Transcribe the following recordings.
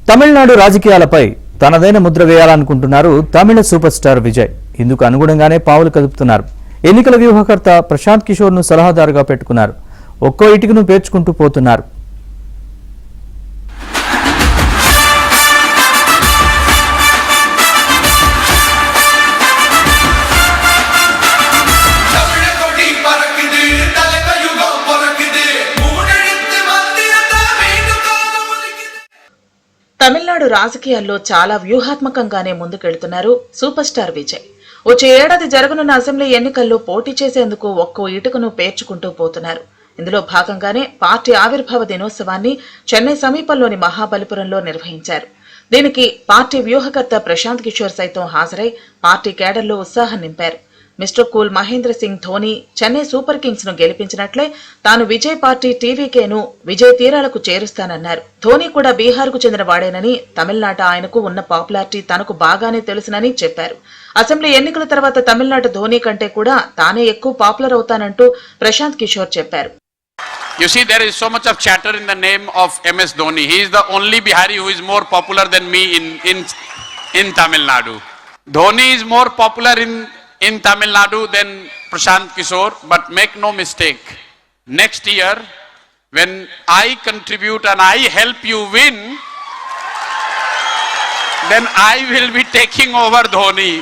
తమిళనాడు రాజకీయాలపై తనదైన ముద్ర వేయాలనుకుంటున్నారు తమిళ super star Vijay. ఇందుకు అనుగుణంగానే పావులు కదుపుతున్నారు. ఎన్నికల వ్యూహకర్త ప్రశాంత్ కిషోర్ ను సలహాదారుగా పెట్టుకున్నారు. ఒక్కో ఇటుకను పేర్చుకుంటూ పోతున్నారు. తమిళనాడు రాజకీయాల్లో చాలా వ్యూహాత్మకంగానే ముందుకెళ్తున్నారు సూపర్ స్టార్ విజయ్. వచ్చే ఏడాది జరగనున్న అసెంబ్లీ ఎన్నికల్లో పోటీ చేసేందుకు ఒక్కో ఇటుకను పేర్చుకుంటూ పోతున్నారు. ఇందులో భాగంగానే పార్టీ ఆవిర్భావ దినోత్సవాన్ని చెన్నై సమీపంలోని మహాబలిపురంలో నిర్వహించారు. దీనికి పార్టీ వ్యూహకర్త ప్రశాంత్ కిషోర్ సైతం హాజరై పార్టీ కేడర్లో ఉత్సాహం నింపారు. Mister cool Mahendra Singh Dhoni Chennai super kings ను గెలిపించినట్లే తాను విజయ్ పార్టీ టీవీకేను విజయ్ తీరాలకు చేరుస్తానన్నారు. ధోని కూడా బీహార్ కు చెందిన వాడేనని, తమిళనాట ఆయనకు ఉన్న పాపులారిటీ తనకు బాగానే తెలుసునని చెప్పారు. అసెంబ్లీ ఎన్నికల తర్వాత తమిళనాట ధోని కంటే కూడా తానే ఎక్కువ పాపులర్ అవుతానంటూ ప్రశాంత్ కిషోర్ చెప్పారు. You see, there is so much of chatter in the name of MS Dhoni. He is the only Bihari who is more popular than me in Tamil Nadu. Dhoni is more popular in Tamil Nadu than Prashant Kishore, but make no mistake, next year when I contribute and I help you win, then I will be taking over Dhoni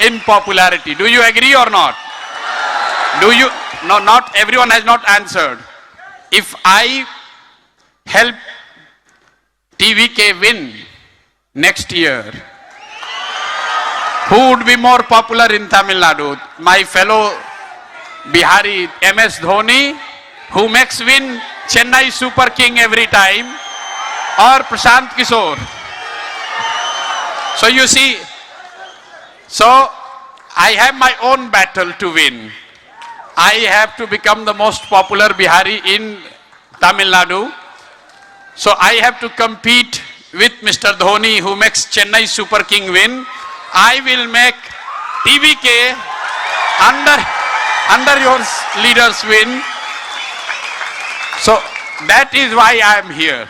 in popularity. Do you agree or not? Do you? No, not everyone has not answered. If I help TVK win next year, who would be more popular in Tamil Nadu? My fellow Bihari MS Dhoni, who makes win Chennai Super King every time, or Prashant Kishore? So you see, so I have my own battle to win. I have to become the most popular Bihari in Tamil Nadu. So I have to compete with Mr. Dhoni, who makes Chennai Super King win. I will make TVK under your leaders win. So that is why I am here.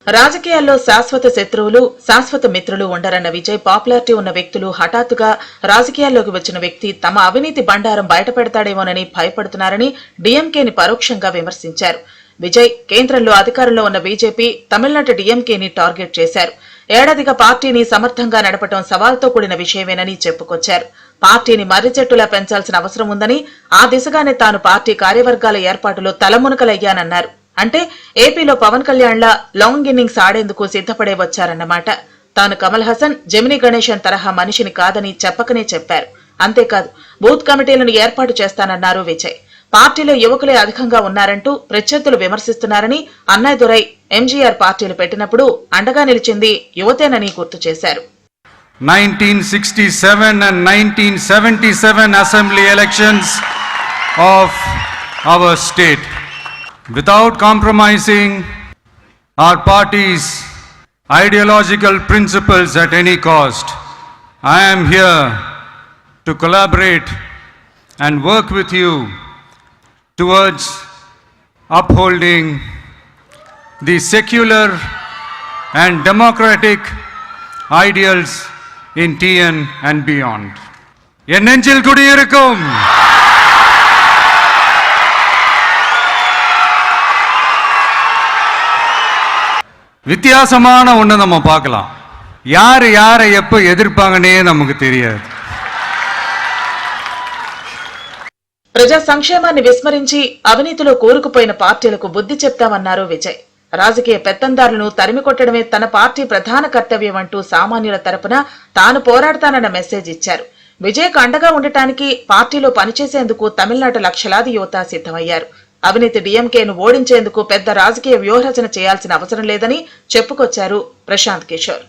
రాజకీయాల్లో శాశ్వత శత్రువులు, శాశ్వత మిత్రులు ఉండరన్న Vijay popularity ఉన్న వ్యక్తులు హఠాత్తుగా రాజకీయాల్లోకి వచ్చిన వ్యక్తి తమ అవినీతి బండారం బయటపెడతాడేమోనని భయపడుతున్నారని డీఎంకేని పరోక్షంగా విమర్శించారు. విజయ్ కేంద్రంలో అధికారంలో ఉన్న బీజేపీ తమిళనాడు డీఎంకేని టార్గెట్ చేశారు. ఏడాదిగా పార్టీని సమర్థంగా నడపడం సవాల్తో కూడిన విషయమేనని చెప్పుకొచ్చారు. పార్టీని మర్రి చెట్టులా పెంచాల్సిన అవసరం ఉందని, ఆ దిశగానే తాను పార్టీ కార్యవర్గాల ఏర్పాటులో తలమునకలయ్యానన్నారు. అంటే ఏపీలో పవన్ కళ్యాణ్ లా లాంగ్ ఇన్నింగ్స్ ఆడేందుకు సిద్ధపడే వచ్చారన్నమాట. తాను కమల్ హాసన్, జెమినీ గణేశన్ తరహా మనిషిని కాదని చెప్పకనే చెప్పారు. అంతేకాదు బూత్ కమిటీలను ఏర్పాటు చేస్తానన్నారు విజయ్. పార్టీలో యువకులే అధికంగా ఉన్నారంటూ ప్రత్యర్థులు విమర్శిస్తున్నారని, అన్నాదురై, ఎంజీఆర్ పార్టీలు పెట్టినప్పుడు అండగా నిలిచింది యువతేనని గుర్తు చేశారు. 1967 and 1977 assembly elections of our state. Without compromising our party's ideological principles at any cost, I am here to collaborate and work with you towards upholding the secular and democratic ideals in TN and beyond. என் நெஞ்சில் குடியிருக்கும் வித்தியாசமான ஒன்று நம்ம பார்க்கலாம். யார் யாரை எப்போ எதிர்ப்பாங்கன்னே நமக்கு தெரியாது. ప్రజా సంక్షేమాన్ని విస్మరించి అవినీతిలో కూరుకుపోయిన పార్టీలకు బుద్ధి చెప్తామన్నారు విజయ్. రాజకీయ పెత్తందారులను తరిమికొట్టడమే తన పార్టీ ప్రధాన కర్తవ్యం అంటూ సామాన్యుల తరపున తాను పోరాడతానన్న మెసేజ్ ఇచ్చారు. విజయ్కు అండగా ఉండటానికి పార్టీలో పనిచేసేందుకు తమిళనాడు లక్షలాది యువత సిద్ధమయ్యారు. అవినీతి డీఎంకేను ఓడించేందుకు పెద్ద రాజకీయ వ్యూహరచన చేయాల్సిన అవసరం లేదని చెప్పుకొచ్చారు ప్రశాంత్ కిషోర్.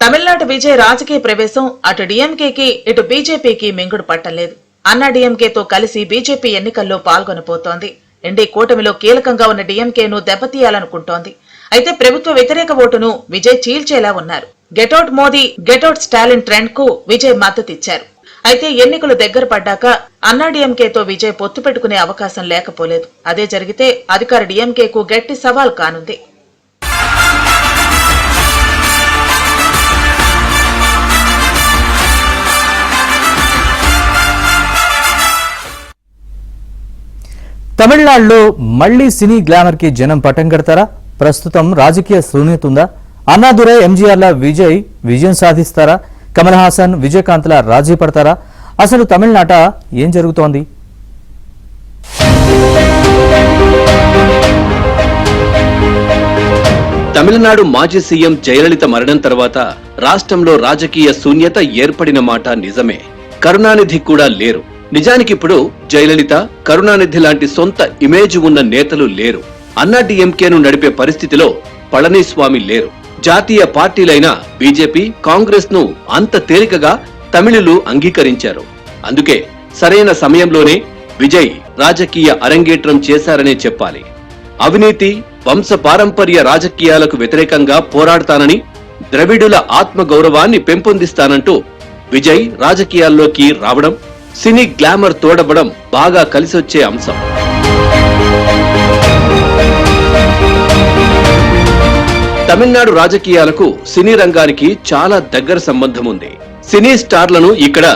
తమిళనాడు విజయ్ రాజకీయ ప్రవేశం అటు డీఎంకేకి ఇటు బీజేపీకి మింగుడు పట్టలేదు. అన్నాడీఎంకేతో కలిసి బీజేపీ ఎన్నికల్లో పాల్గొనబోతోంది. ఎన్డీ కూటమిలో కీలకంగా ఉన్న డీఎంకేను దెబ్బతీయాలనుకుంటోంది. అయితే ప్రభుత్వ వ్యతిరేక ఓటును విజయ్ చీల్చేలా ఉన్నారు. Get out Modi, get out Stalin trend కు విజయ్ మద్దతిచ్చారు. అయితే ఎన్నికలు దగ్గర పడ్డాక అన్నాడీఎంకేతో విజయ్ పొత్తు పెట్టుకునే అవకాశం లేకపోలేదు. అదే జరిగితే అధికార డీఎంకేకు గట్టి సవాల్ కానుంది. తమిళనాడులో మళ్లీ సినీ గ్లామర్ కి జనం పట్టం కడతారా? ప్రస్తుతం రాజకీయ శూన్యత ఉందా? అన్నాదురై, ఎంజీఆర్ల విజయం సాధిస్తారా? కమల్ హాసన్, విజయకాంత్ల రాజీ పడతారా? అసలు తమిళనాట ఏం జరుగుతోంది? తమిళనాడు మాజీ సీఎం జయలలిత మరణం తర్వాత రాష్ట్రంలో రాజకీయ శూన్యత ఏర్పడిన మాట నిజమే. కరుణానిధి కూడా లేరు. నిజానికిప్పుడు జయలలిత, కరుణానిధి లాంటి సొంత ఇమేజ్ ఉన్న నేతలు లేరు. అన్నాడీఎంకేను నడిపే పరిస్థితిలో పళనిస్వామి లేరు. జాతీయ పార్టీలైన బీజేపీ, కాంగ్రెస్ ను అంత తేలికగా తమిళులు అంగీకరించారు. అందుకే సరైన సమయంలోనే విజయ్ రాజకీయ అరంగేట్రం చేశారనే చెప్పాలి. అవినీతి, వంశ పారంపర్య రాజకీయాలకు వ్యతిరేకంగా పోరాడతానని, ద్రవిడుల ఆత్మగౌరవాన్ని పెంపొందిస్తానంటూ విజయ్ రాజకీయాల్లోకి రావడం, సినీ గ్లామర్ తోడబడం బాగా కలిసొచ్చే అంశం. తమిళనాడు రాజకీయాలకు సినీ రంగానికి చాలా దగ్గర సంబంధం ఉంది. సినీ స్టార్లను ఇక్కడ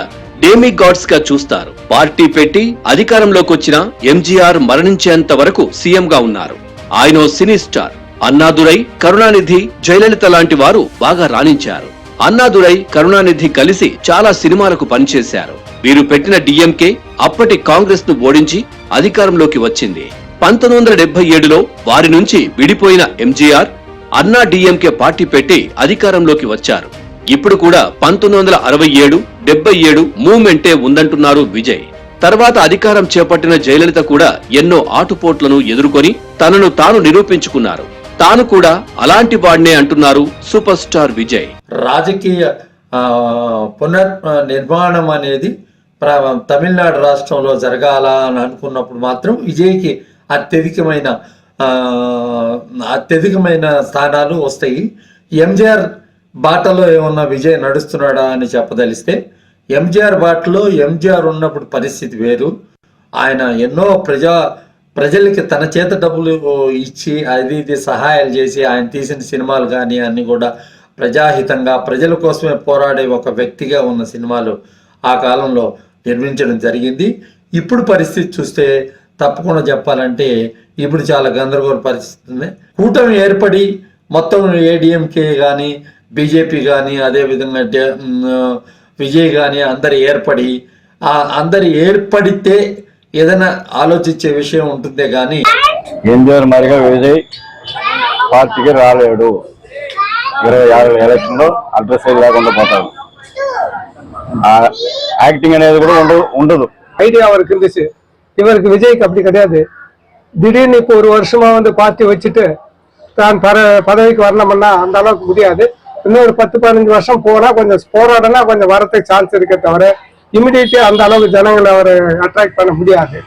డేమిగాడ్స్ గా చూస్తారు. పార్టీ పెట్టి అధికారంలోకి వచ్చిన ఎంజీఆర్ మరణించేంత వరకు సీఎం గా ఉన్నారు. ఆయన సినీ స్టార్. అన్నాదురై, కరుణానిధి, జయలలిత లాంటి వారు బాగా రాణించారు. అన్నాదురై, కరుణానిధి కలిసి చాలా సినిమాలకు పనిచేశారు. వీరు పెట్టిన డీఎంకే అప్పటి కాంగ్రెస్ ను ఓడించి అధికారంలోకి వచ్చింది. 1977లో వారి నుంచి విడిపోయిన ఎంజీఆర్ అన్నా డీఎంకే పార్టీ పెట్టి అధికారంలోకి వచ్చారు. ఇప్పుడు కూడా 1967, 77 మూవ్మెంటే ఉందంటున్నారు విజయ్. తర్వాత అధికారం చేపట్టిన జయలలిత కూడా ఎన్నో ఆటుపోట్లను ఎదుర్కొని తనను తాను నిరూపించుకున్నారు. తాను కూడా అలాంటి వాడినే అంటున్నారు సూపర్ స్టార్ విజయ్. రాజకీయ పునర్నిర్మాణం అనేది తమిళనాడు రాష్ట్రంలో జరగాల అని అనుకున్నప్పుడు మాత్రం విజయ్కి అత్యధికమైన స్థానాలు వస్తాయి. ఎంజీఆర్ బాటలో ఏమన్నా విజయ్ నడుస్తున్నాడా అని చెప్పదలిస్తే, ఎంజీఆర్ బాటలో ఎంజీఆర్ ఉన్నప్పుడు పరిస్థితి వేరు. ఆయన ఎన్నో ప్రజలకి తన చేత డబ్బులు ఇచ్చి అది ఇది సహాయాలు చేసి ఆయన తీసిన సినిమాలు కానీ అన్ని కూడా ప్రజాహితంగా ప్రజల కోసమే పోరాడే ఒక వ్యక్తిగా ఉన్న సినిమాలు ఆ కాలంలో నిర్మించడం జరిగింది. ఇప్పుడు పరిస్థితి చూస్తే తప్పకుండా చెప్పాలంటే ఇప్పుడు చాలా గందరగోళ పరిస్థితి ఉంది. కూటమి ఏర్పడి మొత్తం ఏడీఎంకే కానీ, బీజేపీ కానీ, అదేవిధంగా విజయ్ కానీ అందరు ఏర్పడితే ఏదైనా ఆలోచించే విషయం ఉంటుందే కానీ ఎంజీఆర్ మరిగా విజయ్ పార్టీకి రాలేడు. 26 ఎలక్షన్ లో అడ్రస్ లేకుండా పోతాడు. యాక్టింగ్ అనేది కూడా ఉండదు. ஐடியா அவருக்கு இருந்துச்சு. இவருக்கு விஜய்க்கு அப்படி கிடையாது. திடீர்னு இப்போ ஒரு வருஷமா பார்ட்டி வச்சுட்டு தான் பதவிக்கு வரணும்னா அந்த அளவுக்கு முடியாது. இன்னொரு 10-15 வருஷம் போனா கொஞ்சம் போராடனா கொஞ்சம் வரதுக்கு ఛాన్స్ இருக்கே தவிர ఇమిడియట్ அந்த அளவுக்கு జనాలను அவர் అట్రాక్ట్ பண்ண முடியாது.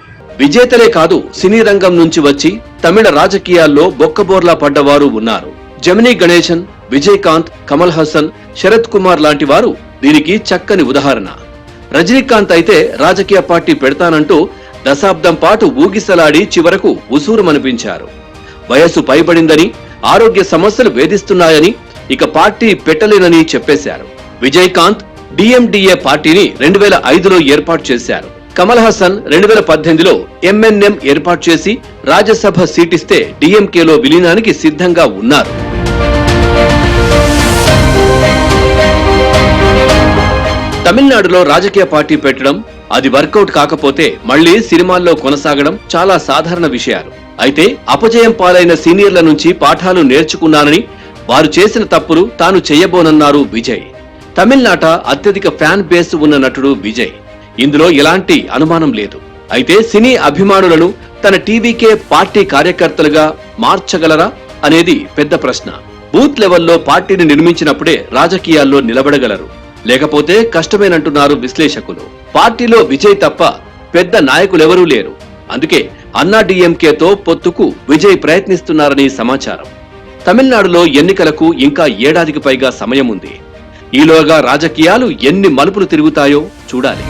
విజేతలే కాదు, సినీ రంగం నుంచి వచ్చి తమిళ రాజకీయాల్లో బొక్కబోర్లా పడ్డవారు ఉన్నారు. జమినీ గణేశన్, విజయకాంత్, కమల్ హాసన్, శరత్ కుమార్ లాంటి వారు దీనికి చక్కని ఉదాహరణ. రజనీకాంత్ అయితే రాజకీయ పార్టీ పెడతానంటూ దశాబ్దం పాటు ఊగిసలాడి చివరకు ఉసూరుమనిపించారు. వయస్సు పైబడిందని, ఆరోగ్య సమస్యలు వేధిస్తున్నాయని, ఇక పార్టీ పెట్టలేనని చెప్పేశారు. విజయకాంత్ డిఎండిఏ పార్టీని 2005లో ఏర్పాటు చేశారు. కమల్ హాసన్ 2018లో ఎంఎన్ఎం ఏర్పాటు చేసి రాజ్యసభ సీటిస్తే డిఎంకేలో విలీనానికి సిద్ధంగా ఉన్నారు. తమిళనాడులో రాజకీయ పార్టీ పెట్టడం, అది వర్కౌట్ కాకపోతే మళ్లీ సినిమాల్లో కొనసాగడం చాలా సాధారణ విషయాలు. అయితే అపజయం పాలైన సీనియర్ల నుంచి పాఠాలు నేర్చుకున్నానని, వారు చేసిన తప్పులు తాను చేయబోనన్నారు విజయ్. తమిళనాట అత్యధిక ఫ్యాన్ బేస్ ఉన్న నటుడు విజయ్. ఇందులో ఎలాంటి అనుమానం లేదు. అయితే సినీ అభిమానులను తన టీవీకే పార్టీ కార్యకర్తలుగా మార్చగలరా అనేది పెద్ద ప్రశ్న. బూత్ లెవెల్లో పార్టీని నిర్మించినప్పుడే రాజకీయాల్లో నిలబడగలరు. లేకపోతే కష్టమేనంటున్నారు విశ్లేషకులు. పార్టీలో విజయ్ తప్ప పెద్ద నాయకులెవరూ లేరు. అందుకే అన్నాడీఎంకేతో పొత్తుకు విజయ్ ప్రయత్నిస్తున్నారని సమాచారం. తమిళనాడులో ఎన్నికలకు ఇంకా ఏడాదికి పైగా సమయం ఉంది. ఈలోగా రాజకీయాలు ఎన్ని మలుపులు తిరుగుతాయో చూడాలి.